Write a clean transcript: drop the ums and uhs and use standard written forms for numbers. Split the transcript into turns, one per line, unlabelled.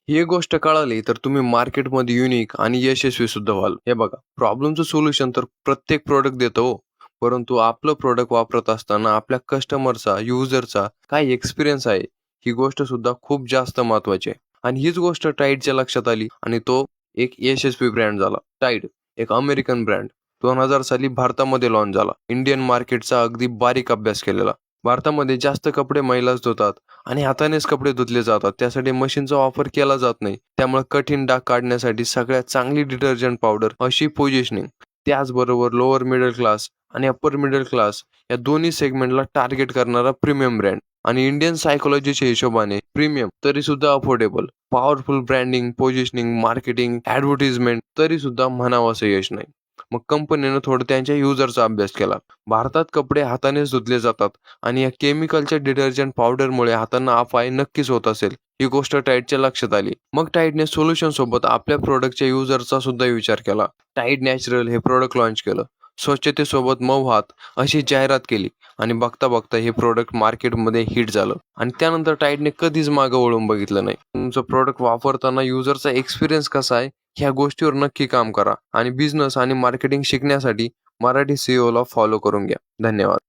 ही गोष्ट कळाली तर तुम्ही मार्केटमध्ये युनिक आणि यशस्वी सुद्धा व्हाल. हे बघा, प्रॉब्लेमचं सोल्युशन तर प्रत्येक प्रोडक्ट देतो हो. परंतु आपलं प्रोडक्ट वापरत असताना आपल्या कस्टमरचा, युजरचा काय एक्सपिरियन्स आहे, ही गोष्ट सुद्धा खूप जास्त महत्त्वाची आहे. आणि हीच गोष्ट टाईडच्या लक्षात आली आणि तो एक यशस्वी ब्रँड झाला. टाईड एक अमेरिकन ब्रँड 2000 साली भारतामध्ये लॉन्च झाला. इंडियन मार्केटचा अगदी बारीक अभ्यास केलेला. भारतामध्ये जास्त कपडे महिलाच धुतात आणि हातानेच कपडे धुतले जातात. त्यासाठी मशीनचा वापर केला जात नाही. त्यामुळे कठीण डाग काढण्यासाठी सगळ्यात चांगली डिटर्जंट पावडर अशी पोझिशनिंग. त्याचबरोबर लोअर मिडल क्लास आणि अप्पर मिडल क्लास या दोन्ही सेगमेंटला टार्गेट करणारा प्रीमियम ब्रँड आणि इंडियन सायकोलॉजीच्या हिशोबाने प्रीमियम तरी सुद्धा affordable. Powerful branding, positioning, marketing, advertisement तरी सुद्धा म्हणावं असं यश नाही. मग कंपनीनं थोडं त्यांच्या युजरचा अभ्यास केला. भारतात कपडे हातानेच धुतले जातात आणि या केमिकलच्या डिटर्जंट पावडरमुळे हातांना अपाय नक्कीच होत असेल. ही गोष्ट टाईडच्या लक्षात आली. मग टाईडने सोल्युशन सोबत आपल्या प्रोडक्टच्या युजरचा सुद्धा विचार केला. टाईड नॅचरल हे प्रोडक्ट लॉन्च केलं. स्वच्छतेसोबत मऊ हात अशी जाहिरात केली आणि बघता बघता हे प्रोडक्ट मार्केटमध्ये हिट झालं आणि त्यानंतर टाईडने कधीच मागं वळून बघितलं नाही. तुमचं प्रोडक्ट वापरताना युजरचा एक्सपिरियन्स कसा आहे ह्या गोष्टीवर नक्की काम करा आणि बिझनेस आणि मार्केटिंग शिकण्यासाठी मराठी CEO ला फॉलो करून घ्या. धन्यवाद.